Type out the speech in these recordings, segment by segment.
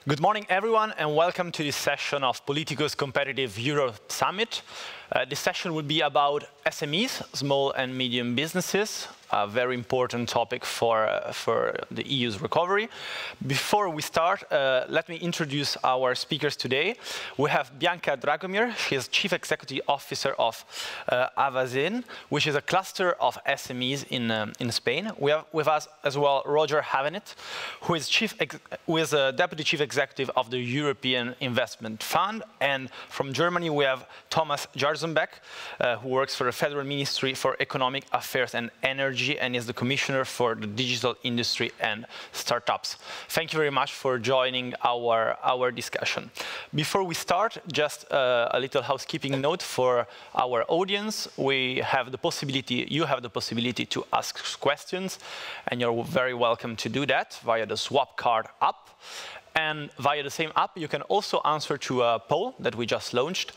Good morning, everyone, and welcome to this session of Politico's Competitive Europe Summit. This session will be about SMEs, small and medium businesses, a very important topic for the EU's recovery. Before we start, let me introduce our speakers today. We have Bianca Dragomir. She is Chief Executive Officer of Avazin, which is a cluster of SMEs in Spain. We have with us as well Roger Havenet, who is Deputy Chief Executive of the European Investment Fund. And from Germany, we have Thomas Jarzenbeck, who works for the Federal Ministry for Economic Affairs and Energy and is the Commissioner for the Digital Industry and Startups. Thank you very much for joining our discussion. Before we start, just a little housekeeping note for our audience. You have the possibility to ask questions, and you're very welcome to do that via the Swap Card app. And via the same app, you can also answer to a poll that we just launched,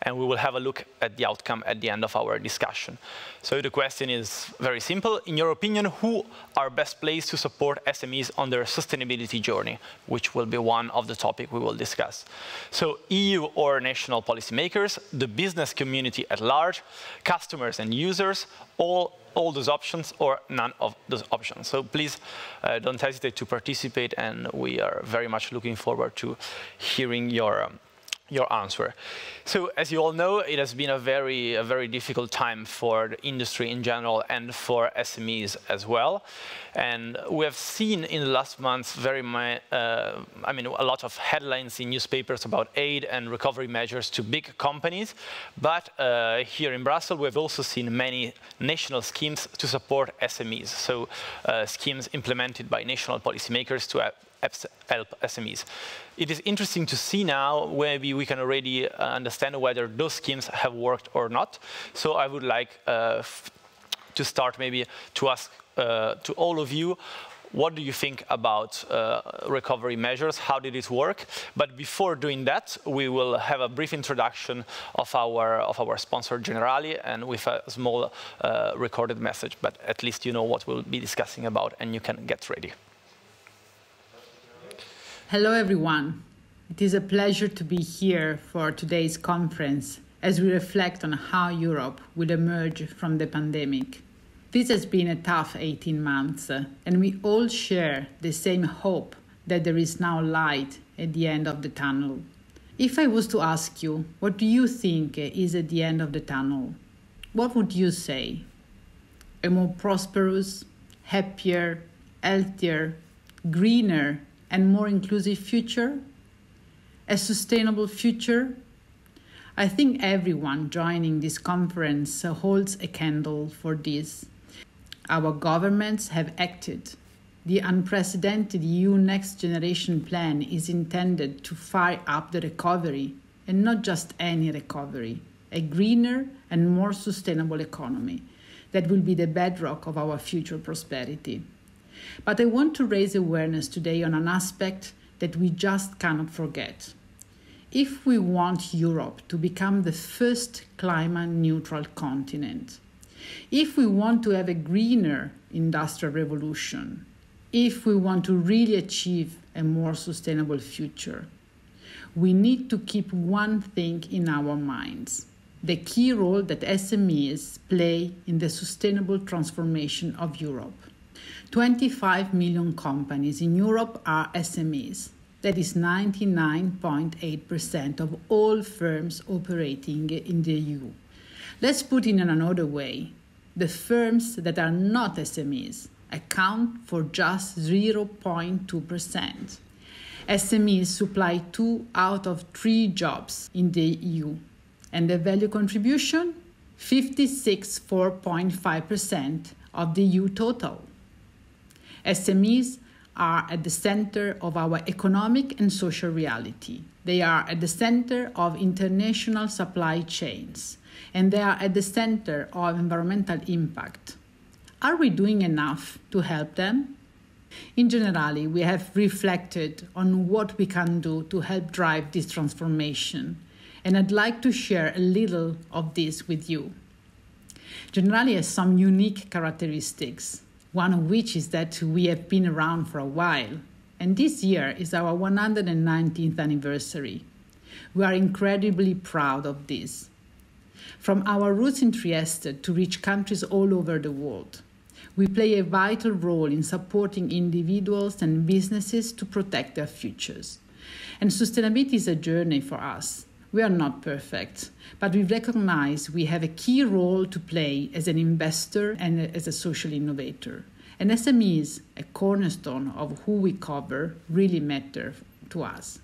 and we will have a look at the outcome at the end of our discussion. So the question is very simple. In your opinion, who are best placed to support SMEs on their sustainability journey, which will be one of the topics we will discuss. So EU or national policymakers, the business community at large, customers and users, all those options or none of those options. So please don't hesitate to participate, and we are very much looking forward to hearing your answer. So as you all know, it has been a very difficult time for the industry in general and for SMEs as well. And we have seen in the last months a lot of headlines in newspapers about aid and recovery measures to big companies. But here in Brussels, we have also seen many national schemes to support SMEs. So schemes implemented by national policymakers to help SMEs. It is interesting to see now, maybe we can already understand whether those schemes have worked or not. So I would like to start maybe to ask to all of you, what do you think about recovery measures? How did it work? But before doing that, we will have a brief introduction of our sponsor, Generali, and with a small recorded message. But at least you know what we'll be discussing about, and you can get ready. Hello, everyone. It is a pleasure to be here for today's conference as we reflect on how Europe will emerge from the pandemic. This has been a tough 18 months, and we all share the same hope that there is now light at the end of the tunnel. If I was to ask you, what do you think is at the end of the tunnel? What would you say? A more prosperous, happier, healthier, greener, and more inclusive future? A sustainable future? I think everyone joining this conference holds a candle for this. Our governments have acted. The unprecedented EU Next Generation plan is intended to fire up the recovery, and not just any recovery, a greener and more sustainable economy that will be the bedrock of our future prosperity. But I want to raise awareness today on an aspect that we just cannot forget. If we want Europe to become the first climate-neutral continent, if we want to have a greener industrial revolution, if we want to really achieve a more sustainable future, we need to keep one thing in our minds: the key role that SMEs play in the sustainable transformation of Europe. 25 million companies in Europe are SMEs. That is 99.8% of all firms operating in the EU. Let's put it in another way. The firms that are not SMEs account for just 0.2%. SMEs supply 2 out of 3 jobs in the EU. And the value contribution? 56.5% of the EU total. SMEs are at the center of our economic and social reality. They are at the center of international supply chains, and they are at the center of environmental impact. Are we doing enough to help them? In Generali, we have reflected on what we can do to help drive this transformation, and I'd like to share a little of this with you. Generali has some unique characteristics, one of which is that we have been around for a while. and this year is our 119th anniversary. We are incredibly proud of this. From our roots in Trieste to reach countries all over the world, we play a vital role in supporting individuals and businesses to protect their futures. And sustainability is a journey for us. We are not perfect, but we recognize we have a key role to play as an investor and as a social innovator. And SMEs, a cornerstone of who we cover, really matter to us.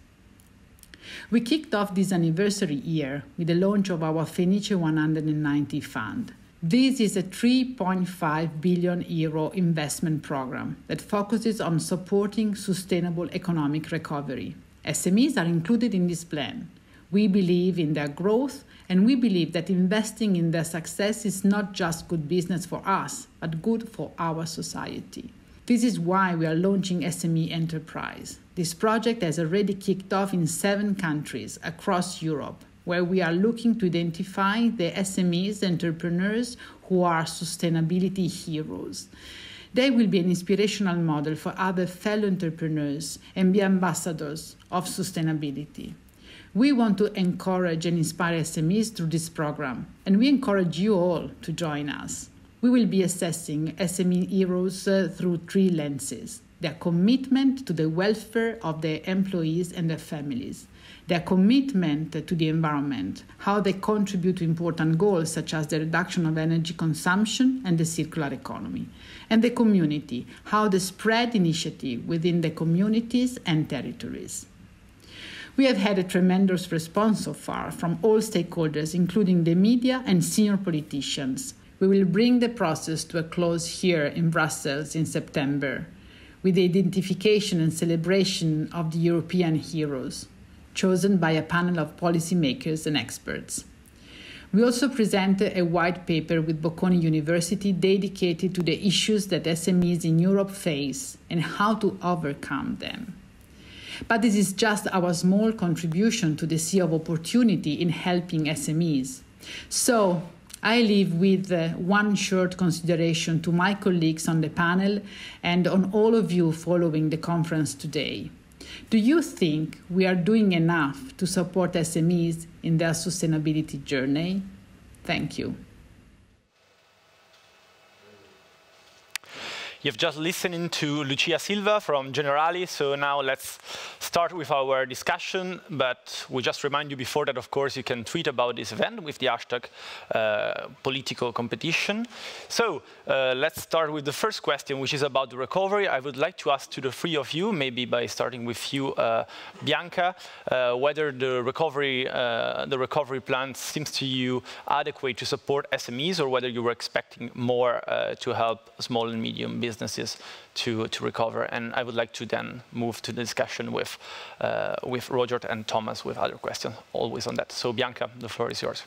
We kicked off this anniversary year with the launch of our Fenice 190 Fund. This is a 3.5 billion euro investment program that focuses on supporting sustainable economic recovery. SMEs are included in this plan. We believe in their growth, and we believe that investing in their success is not just good business for us, but good for our society. This is why we are launching SME Enterprise. This project has already kicked off in 7 countries across Europe, where we are looking to identify the SMEs entrepreneurs who are sustainability heroes. They will be an inspirational model for other fellow entrepreneurs and be ambassadors of sustainability. We want to encourage and inspire SMEs through this program, and we encourage you all to join us. We will be assessing SME heroes through 3 lenses: their commitment to the welfare of their employees and their families, their commitment to the environment, how they contribute to important goals such as the reduction of energy consumption and the circular economy, and the community, how they spread initiative within the communities and territories. We have had a tremendous response so far from all stakeholders, including the media and senior politicians. We will bring the process to a close here in Brussels in September, with the identification and celebration of the European heroes, chosen by a panel of policymakers and experts. We also presented a white paper with Bocconi University dedicated to the issues that SMEs in Europe face and how to overcome them. But this is just our small contribution to the sea of opportunity in helping SMEs. So I leave with one short consideration to my colleagues on the panel and on all of you following the conference today. Do you think we are doing enough to support SMEs in their sustainability journey? Thank you. You've just listened to Lucia Silva from Generali, so now let's start with our discussion, but we just remind you before that, of course, you can tweet about this event with the hashtag Politico Competition. So let's start with the first question, which is about the recovery. I would like to ask to the 3 of you, maybe by starting with you, Bianca, whether the recovery plan seems to you adequate to support SMEs, or whether you were expecting more to help small and medium businesses to recover. And I would like to then move to the discussion with Roger and Thomas with other questions, always on that. So Bianca, the floor is yours.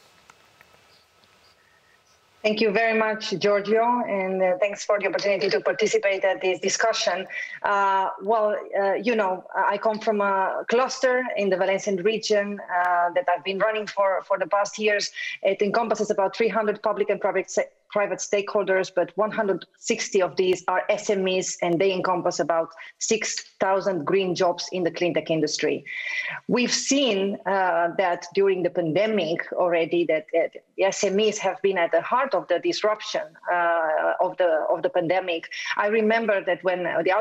Thank you very much, Giorgio, and thanks for the opportunity to participate at this discussion. You know, I come from a cluster in the Valencian region that I've been running for the past years. It encompasses about 300 public and private stakeholders, but 160 of these are SMEs, and they encompass about 6,000 green jobs in the clean tech industry. We've seen that during the pandemic already that the SMEs have been at the heart of the disruption of the pandemic. I remember that when the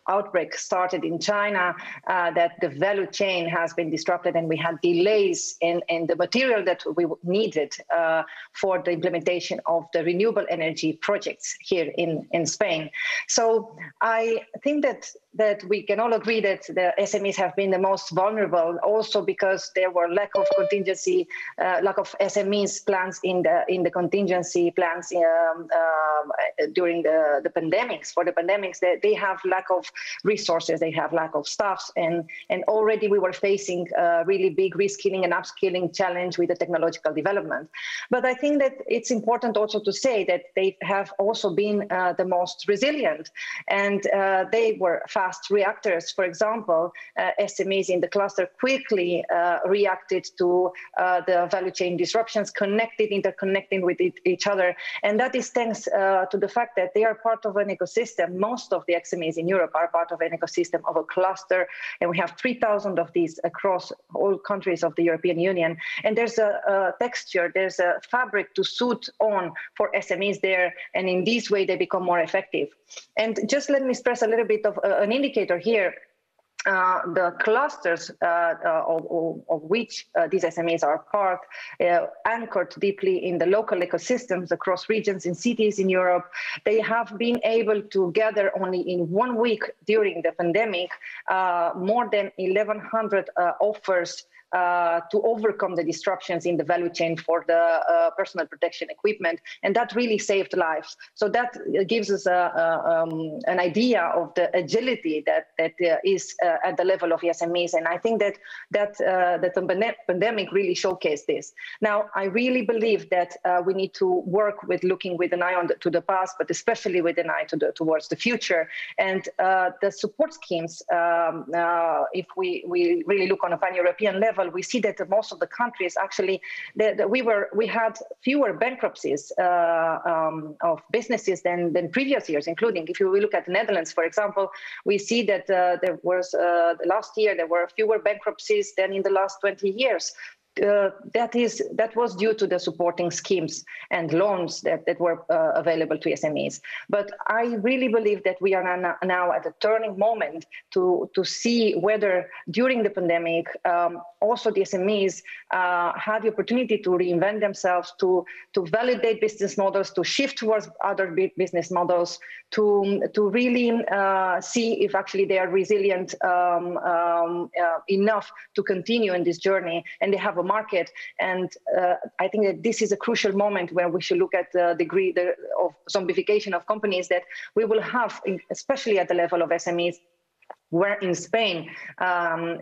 outbreak started in China, that the value chain has been disrupted, and we had delays in the material that we needed for the implementation of the renewable energy projects here in Spain. So I think that we can all agree that the SMEs have been the most vulnerable, also because there were lack of contingency, lack of SMEs plans in the contingency plans during the pandemics. For the pandemics, they have lack of resources, they have lack of staffs, and already we were facing a really big reskilling and upskilling challenge with the technological development. But I think that it's important also to say that they have also been the most resilient, and they were fast reactors. For example, SMEs in the cluster quickly reacted to the value chain disruptions, interconnecting with each other. And that is thanks to the fact that they are part of an ecosystem. Most of the SMEs in Europe are part of an ecosystem of a cluster, and we have 3,000 of these across all countries of the European Union. And there's a texture, there's a fabric to suit on for SMEs there, and in this way they become more effective. And just let me stress a little bit of an indicator here. The clusters of which these SMEs are part, anchored deeply in the local ecosystems across regions and cities in Europe, they have been able to gather only in 1 week during the pandemic more than 1,100 offers to overcome the disruptions in the value chain for the personal protection equipment, and that really saved lives. So that gives us an idea of the agility that is at the level of SMEs, and I think that the pandemic really showcased this. Now, I really believe that we need to work with looking with an eye to the past, but especially with an eye towards the future. And the support schemes, if we really look on a pan-European level, we see that most of the countries actually we had fewer bankruptcies of businesses than previous years, including if you look at the Netherlands, for example, we see that there was last year there were fewer bankruptcies than in the last 20 years. That was due to the supporting schemes and loans that were available to SMEs. But I really believe that we are now at a turning moment to see whether during the pandemic also the SMEs had the opportunity to reinvent themselves, to validate business models, to shift towards other business models, to really see if actually they are resilient enough to continue in this journey, and they have a market. And I think that this is a crucial moment where we should look at the degree of zombification of companies that we will have, especially at the level of SMEs, where in Spain,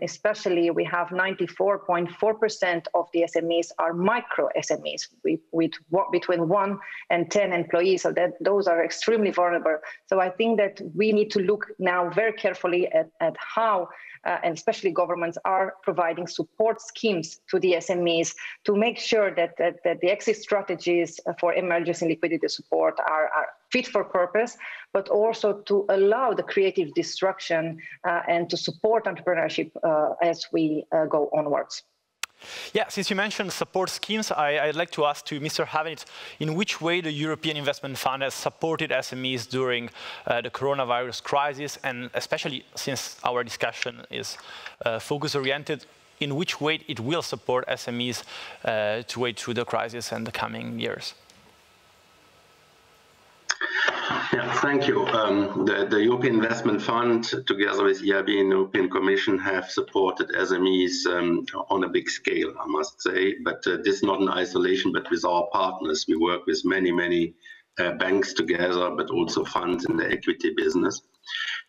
especially, we have 94.4% of the SMEs are micro SMEs with between 1 and 10 employees. So that those are extremely vulnerable. So I think that we need to look now very carefully at how, and especially governments, are providing support schemes to the SMEs to make sure that the exit strategies for emergency liquidity support are fit for purpose, but also to allow the creative destruction and to support entrepreneurship as we go onwards. Yeah, since you mentioned support schemes, I'd like to ask to Mr. Havenit, in which way the European Investment Fund has supported SMEs during the coronavirus crisis, and especially since our discussion is focus-oriented, in which way it will support SMEs to wade through the crisis in the coming years? Yeah, thank you. The European Investment Fund, together with EIB and the European Commission, have supported SMEs on a big scale, I must say. But this is not in isolation, but with our partners. We work with many banks together, but also funds in the equity business.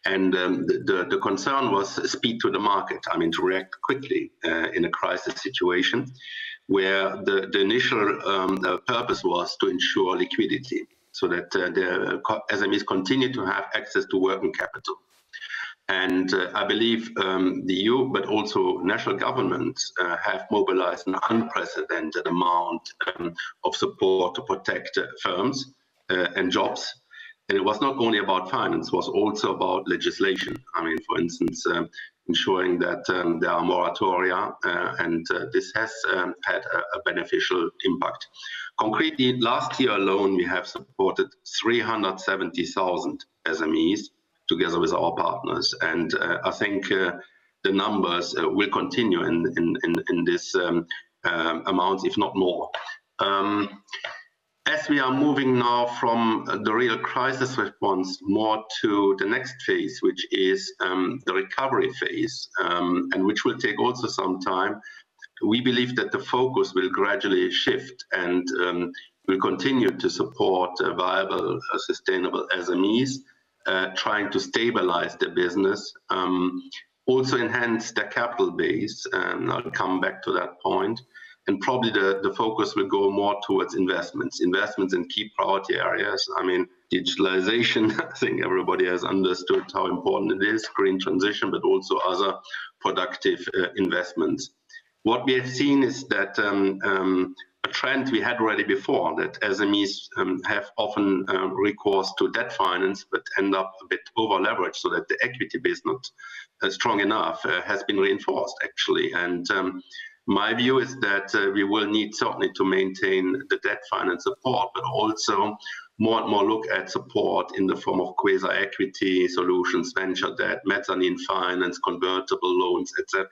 And the concern was speed to the market. I mean, to react quickly in a crisis situation, where the initial purpose was to ensure liquidity, so that the SMEs continue to have access to working capital. And I believe the EU, but also national governments, have mobilized an unprecedented amount of support to protect firms and jobs. And it was not only about finance, it was also about legislation. I mean, for instance, ensuring that there are moratoria, and this has had a beneficial impact. Concretely, last year alone, we have supported 370,000 SMEs together with our partners. And I think the numbers will continue in this amount, if not more. As we are moving now from the real crisis response more to the next phase, which is the recovery phase, and which will take also some time, we believe that the focus will gradually shift and will continue to support viable, sustainable SMEs, trying to stabilize their business, also enhance their capital base, and I'll come back to that point. And probably the focus will go more towards investments in key priority areas. I mean, digitalization, I think everybody has understood how important it is, green transition, but also other productive investments. What we have seen is that a trend we had already before, that SMEs have often recourse to debt finance, but end up a bit over-leveraged, so that the equity base not strong enough, has been reinforced, actually. And my view is that we will need certainly to maintain the debt finance support, but also more and more look at support in the form of quasi-equity solutions, venture debt, mezzanine finance, convertible loans, etc.,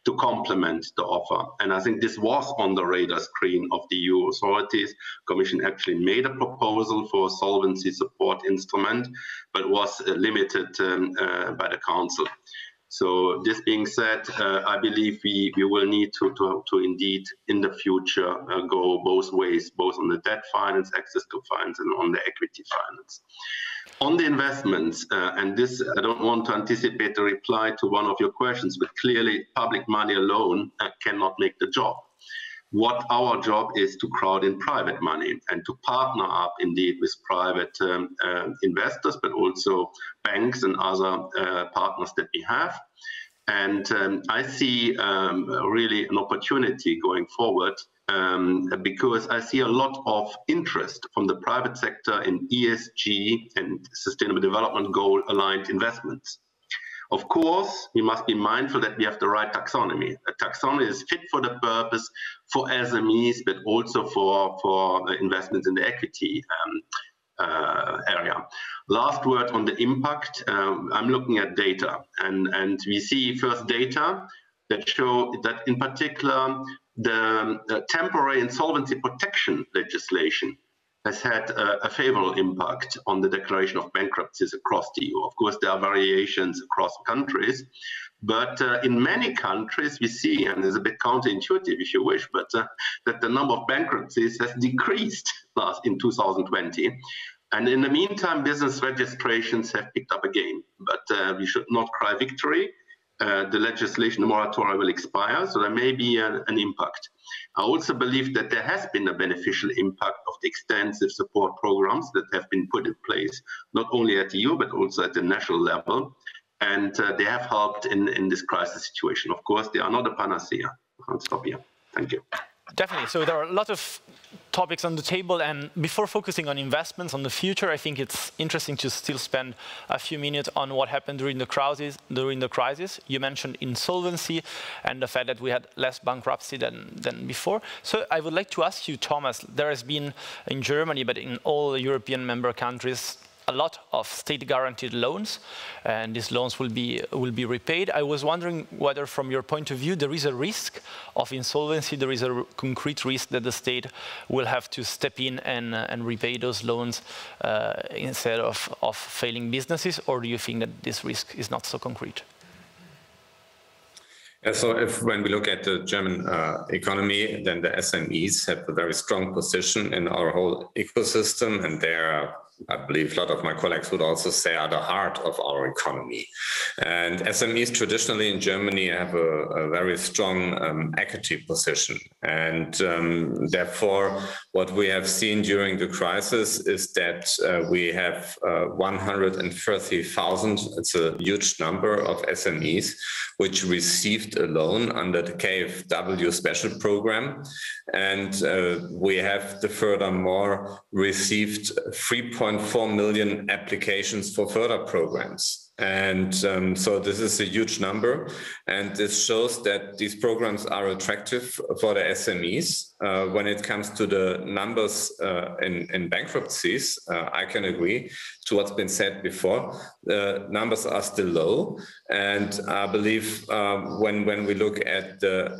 to complement the offer. And I think this was on the radar screen of the EU authorities. Commission actually made a proposal for a solvency support instrument, but was limited by the Council. So this being said, I believe we will need to indeed in the future go both ways, both on the debt finance, access to finance, and on the equity finance. On the investments, and this, I don't want to anticipate a reply to one of your questions, but clearly public money alone cannot make the job. What our job is to crowd in private money and to partner up indeed with private investors, but also banks and other partners that we have. And I see really an opportunity going forward because I see a lot of interest from the private sector in ESG and sustainable development goal aligned investments. Of course, we must be mindful that we have the right taxonomy. A taxonomy is fit for the purpose for SMEs, but also for investments in the equity area. Last word on the impact. I'm looking at data, and we see first data that show that in particular the temporary insolvency protection legislation has had a favorable impact on the declaration of bankruptcies across the EU. Of course, there are variations across countries, but in many countries we see, and it's a bit counterintuitive if you wish, but that the number of bankruptcies has decreased in 2020. And in the meantime, business registrations have picked up again, but we should not cry victory. The legislation, the moratorium will expire, so there may be an impact. I also believe that there has been a beneficial impact of the extensive support programs that have been put in place, not only at the EU, but also at the national level. And they have helped in this crisis situation. Of course, they are not a panacea. I'll stop here. Thank you. Definitely. So there are a lot of topics on the table, and before focusing on investments, on the future, I think it's interesting to still spend a few minutes on what happened during the crisis. You mentioned insolvency and the fact that we had less bankruptcy than before. So I would like to ask you, Thomas, there has been in Germany, but in all European member countries, a lot of state-guaranteed loans, and these loans will be repaid. I was wondering whether, from your point of view, there is a risk of insolvency, there is a concrete risk that the state will have to step in and repay those loans instead of failing businesses, or do you think that this risk is not so concrete? So when we look at the German economy, then the SMEs have a very strong position in our whole ecosystem, and they are, I believe a lot of my colleagues would also say, are the heart of our economy. And SMEs traditionally in Germany have a very strong equity position. And therefore, what we have seen during the crisis is that we have 130,000, it's a huge number of SMEs, which received a loan under the KfW special program. And we have furthermore received 3.4 million applications for further programs. And so this is a huge number, and this shows that these programs are attractive for the SMEs. When it comes to the numbers in bankruptcies, I can agree to what's been said before. The numbers are still low, and I believe when we look at the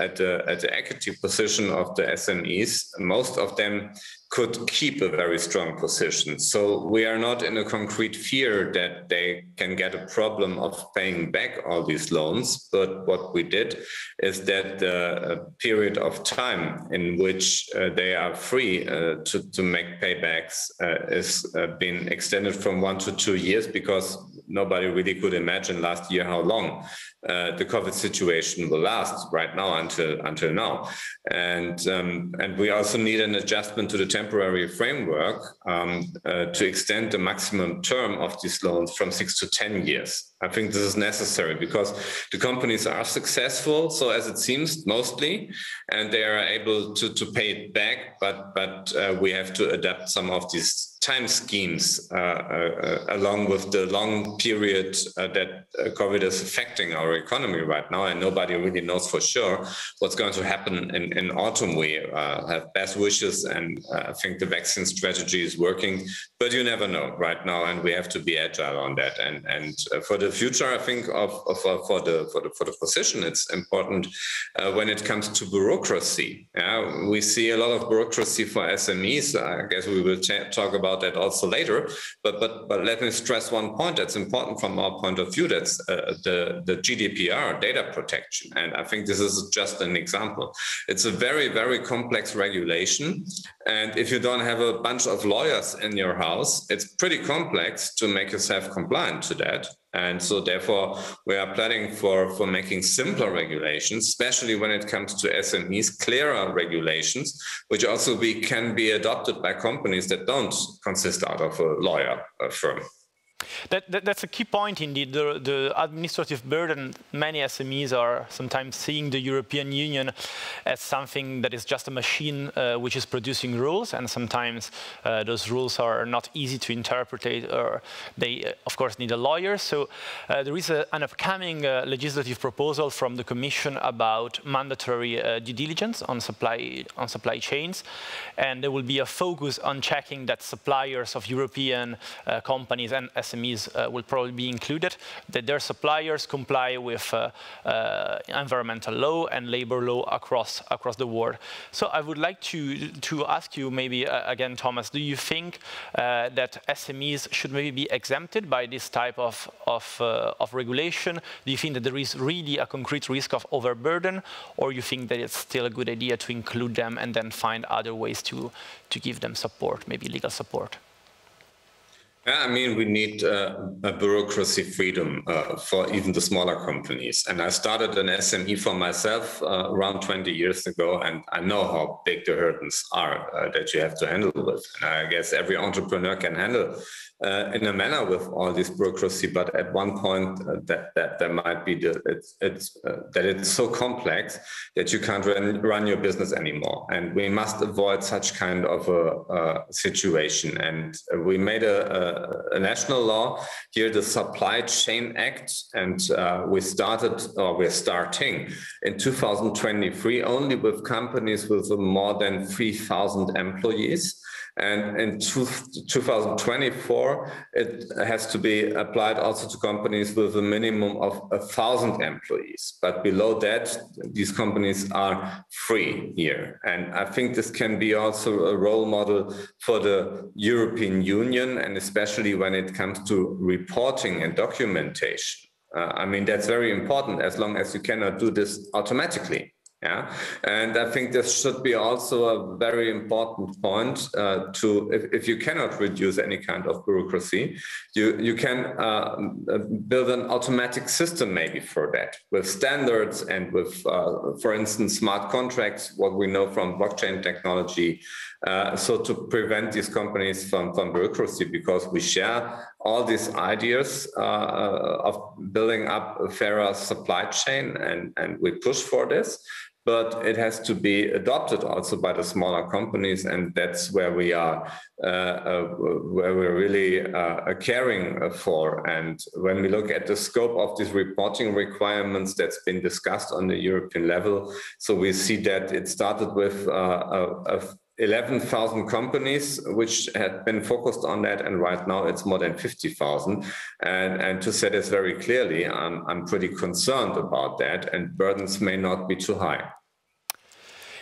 equity position of the SMEs, most of them could keep a very strong position. So we are not in a concrete fear that they can get a problem of paying back all these loans. But what we did is that the period of time in which they are free to make paybacks is been extended from 1 to 2 years, because nobody really could imagine last year how long the COVID situation will last right now until now. And we also need an adjustment to the temporary framework to extend the maximum term of these loans from 6 to 10 years. I think this is necessary because the companies are successful, so as it seems, mostly, and they are able to pay it back, but we have to adapt some of these time schemes along with the long period that COVID is affecting our economy right now, and nobody really knows for sure what's going to happen in autumn. We have best wishes, and I think the vaccine strategy is working, but you never know right now, and we have to be agile on that. And for the future, I think for the position, it's important when it comes to bureaucracy. Yeah, we see a lot of bureaucracy for SMEs. I guess we will talk about that also later. But let me stress one point that's important from our point of view. That's the GDPR, data protection. And I think this is just an example. It's a very, very complex regulation. And if you don't have a bunch of lawyers in your house, it's pretty complex to make yourself compliant to that. And so therefore, we are planning for making simpler regulations, especially when it comes to SMEs, clearer regulations, which also can be adopted by companies that don't consist out of a lawyer firm. That's a key point indeed. The administrative burden, many SMEs are sometimes seeing the European Union as something that is just a machine which is producing rules, and sometimes those rules are not easy to interpret, or they of course need a lawyer. So there is an upcoming legislative proposal from the Commission about mandatory due diligence on supply chains, and there will be a focus on checking that suppliers of European companies and SMEs will probably be included, that their suppliers comply with environmental law and labor law across the world. So I would like to ask you maybe again, Thomas, do you think that SMEs should maybe be exempted by this type of regulation? Do you think that there is really a concrete risk of overburden, or you think that it's still a good idea to include them and then find other ways to give them support, maybe legal support? Yeah, I mean, we need a bureaucracy freedom for even the smaller companies. And I started an SME for myself around 20 years ago, and I know how big the hurdles are that you have to handle with. And I guess every entrepreneur can handle in a manner with all this bureaucracy, but at one point that there might be that it's so complex that you can't run your business anymore. And we must avoid such kind of a situation. And we made a national law here, the Supply Chain Act, and we're starting in 2023 only with companies with more than 3,000 employees. And in 2024, it has to be applied also to companies with a minimum of 1,000 employees. But below that, these companies are free here. And I think this can be also a role model for the European Union, and especially when it comes to reporting and documentation. I mean, that's very important as long as you cannot do this automatically. Yeah, and I think this should be also a very important point if you cannot reduce any kind of bureaucracy, you can build an automatic system maybe for that, with standards and with, for instance, smart contracts, what we know from blockchain technology, so to prevent these companies from bureaucracy, because we share all these ideas of building up a fairer supply chain, and we push for this. But it has to be adopted also by the smaller companies, and that's where we are, where we're really caring for. And when we look at the scope of these reporting requirements that's been discussed on the European level, so we see that it started with 11,000 companies which had been focused on that, and right now it's more than 50,000. And to say this very clearly, I'm pretty concerned about that, and burdens may not be too high.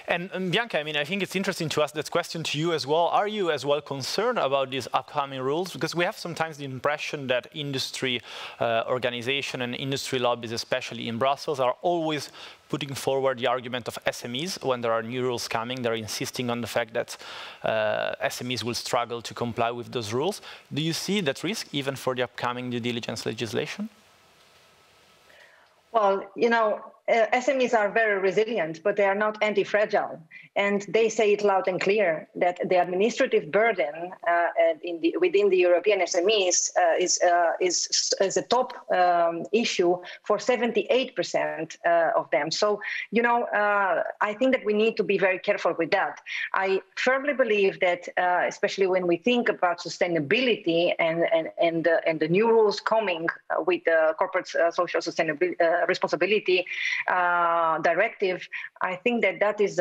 And Bianca, I mean, I think it's interesting to ask that question to you as well. Are you as well concerned about these upcoming rules? Because we have sometimes the impression that industry organization and industry lobbies, especially in Brussels, are always putting forward the argument of SMEs when there are new rules coming. They're insisting on the fact that SMEs will struggle to comply with those rules. Do you see that risk even for the upcoming due diligence legislation? Well, you know, SMEs are very resilient, but they are not anti-fragile. And they say it loud and clear that the administrative burden within the European SMEs is a top issue for 78% of them. So, you know, I think that we need to be very careful with that. I firmly believe that, especially when we think about sustainability and the new rules coming with the corporate social sustainability responsibility directive, I think that is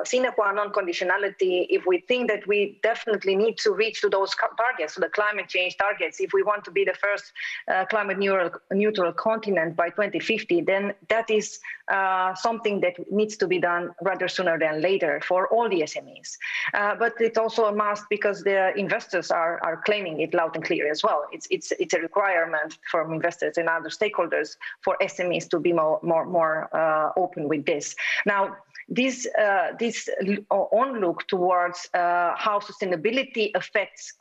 sine qua non conditionality if we think that we definitely need to reach to those targets, to the climate change targets. If we want to be the first climate neutral continent by 2050, then that is something that needs to be done rather sooner than later for all the SMEs. But it's also a must because the investors are claiming it loud and clear as well. It's a requirement from investors and other stakeholders for SMEs to be more open with this. Now, this onlook towards how sustainability affects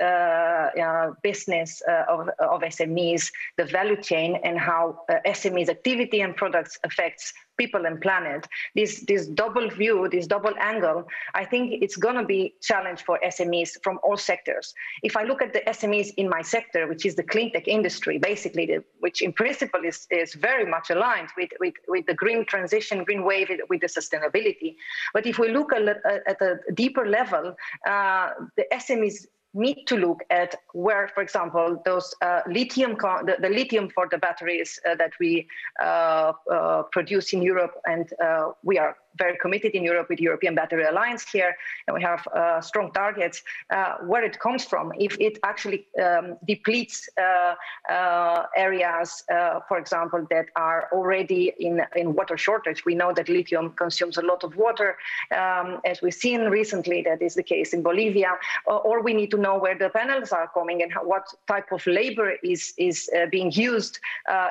business of SMEs, the value chain, and how SMEs activity and products affects people and planet, this double view, this double angle, I think it's going to be a challenge for SMEs from all sectors. If I look at the SMEs in my sector, which is the clean tech industry, basically, which in principle is very much aligned with the green transition, green wave, with the sustainability. But if we look at a deeper level, the SMEs need to look at where, for example, those lithium for the batteries that we produce in Europe, and we are very committed in Europe with the European Battery Alliance here, and we have strong targets, where it comes from. If it actually depletes areas, for example, that are already in water shortage. We know that lithium consumes a lot of water, as we've seen recently, that is the case in Bolivia, or we need to know where the panels are coming and what type of labor is being used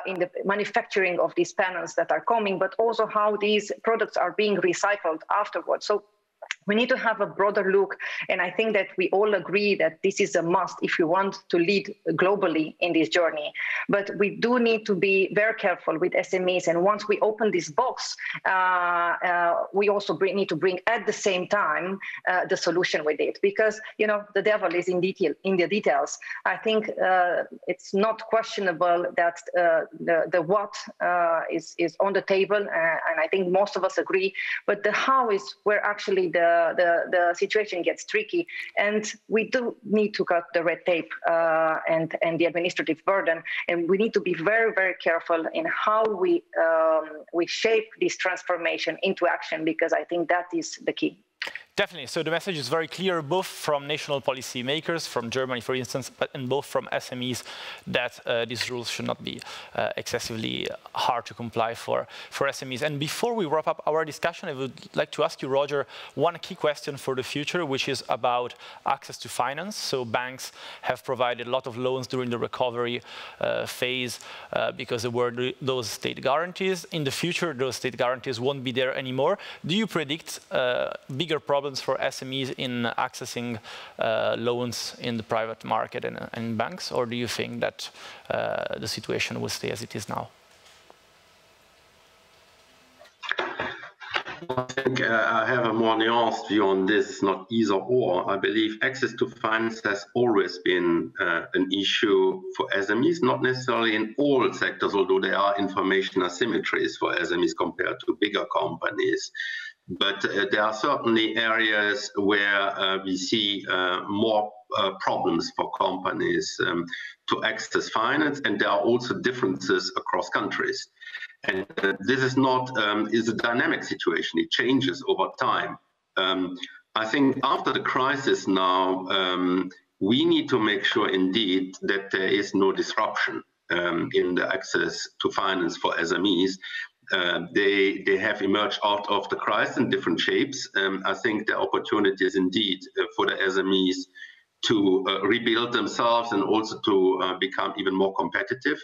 in the manufacturing of these panels that are coming, but also how these products are being recycled afterwards. So we need to have a broader look, and I think that we all agree that this is a must if we want to lead globally in this journey. But we do need to be very careful with SMEs, and once we open this box, we also need to bring at the same time the solution with it, because you know the devil is in the details. I think it's not questionable that the what is on the table, and I think most of us agree. But the how is where actually the situation gets tricky, and we do need to cut the red tape and the administrative burden, and we need to be very, very careful in how we shape this transformation into action, because I think that is the key. Definitely. So the message is very clear, both from national policy makers, from Germany, for instance, and both from SMEs, that these rules should not be excessively hard to comply for SMEs. And before we wrap up our discussion, I would like to ask you, Roger, one key question for the future, which is about access to finance. So banks have provided a lot of loans during the recovery phase because there were those state guarantees. In the future, those state guarantees won't be there anymore. Do you predict bigger problems for SMEs in accessing loans in the private market and banks, or do you think that the situation will stay as it is now? I think I have a more nuanced view on this, not either or. I believe access to finance has always been an issue for SMEs, not necessarily in all sectors, although there are information asymmetries for SMEs compared to bigger companies. But there are certainly areas where we see more problems for companies to access finance, and there are also differences across countries. And this is not is a dynamic situation. It changes over time. I think after the crisis now, we need to make sure indeed that there is no disruption in the access to finance for SMEs. They have emerged out of the crisis in different shapes. I think the opportunity is indeed for the SMEs to rebuild themselves and also to become even more competitive.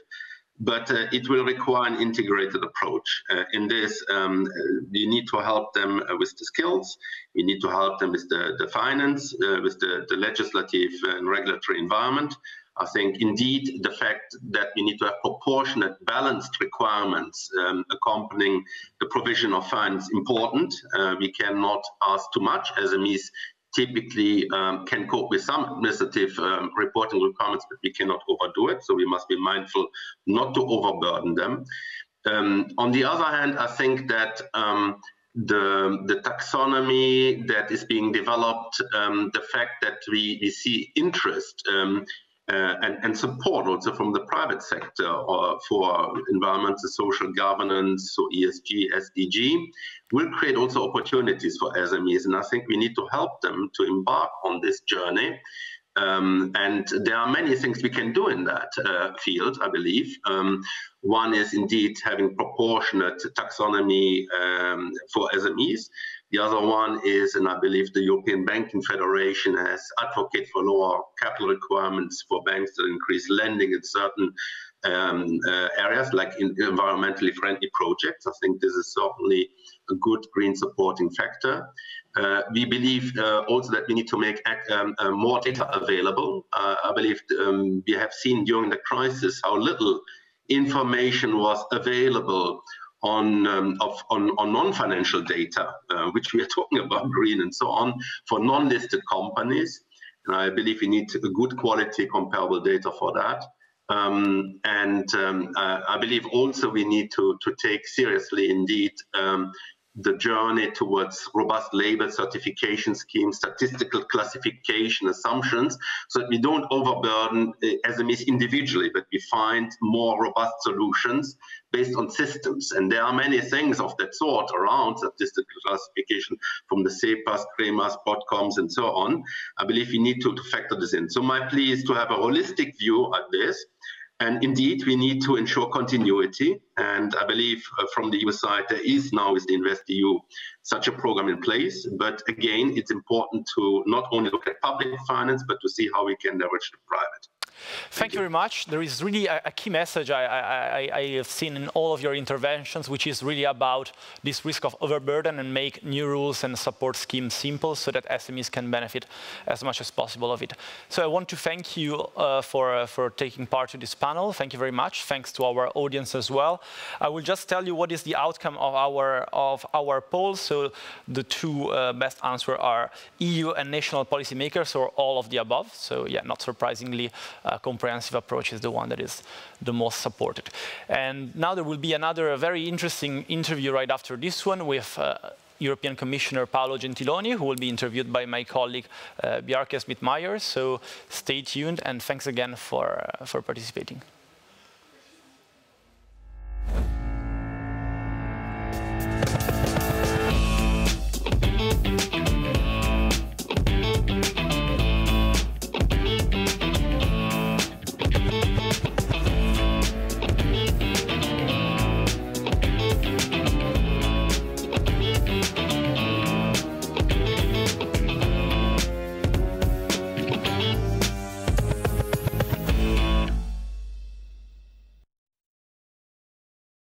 But it will require an integrated approach. In this, we need to help them with the skills, we need to help them with the finance, with the legislative and regulatory environment. I think indeed the fact that we need to have proportionate, balanced requirements accompanying the provision of funds important. We cannot ask too much. SMEs typically can cope with some administrative reporting requirements, but we cannot overdo it. So we must be mindful not to overburden them. On the other hand, I think that the taxonomy that is being developed, the fact that we see interest and support also from the private sector for environmental and social governance, so ESG, SDG, will create also opportunities for SMEs. And I think we need to help them to embark on this journey. And there are many things we can do in that field, I believe. One is indeed having proportionate taxonomy for SMEs. The other one is, and I believe the European Banking Federation has advocated for lower capital requirements for banks that increase lending in certain areas, like in environmentally friendly projects. I think this is certainly a good green supporting factor. We believe also that we need to make more data available. I believe we have seen during the crisis how little information was available on non-financial data, which we are talking about, green and so on, for non-listed companies. And I believe we need a good quality comparable data for that. I believe also we need to take seriously indeed the journey towards robust label certification schemes, statistical classification assumptions, so that we don't overburden SMEs individually, but we find more robust solutions based on systems. And there are many things of that sort around statistical classification, from the CEPAs, CREMAs, BOTCOMs, and so on. I believe we need to factor this in. So my plea is to have a holistic view at this. And indeed, we need to ensure continuity. And I believe from the EU side, there is now with the InvestEU such a program in place. But again, it's important to not only look at public finance, but to see how we can leverage the private. Thank you very much. There is really a key message I have seen in all of your interventions, which is really about this risk of overburden and make new rules and support schemes simple so that SMEs can benefit as much as possible of it. So I want to thank you for taking part in this panel. Thank you very much. Thanks to our audience as well. I will just tell you what is the outcome of our poll. So the two best answers are EU and national policymakers, or all of the above. So yeah, not surprisingly, comprehensive approach is the one that is the most supported. And now there will be another very interesting interview right after this one with European Commissioner Paolo Gentiloni, who will be interviewed by my colleague Bjarke Smith-Meyer. So stay tuned, and thanks again for participating.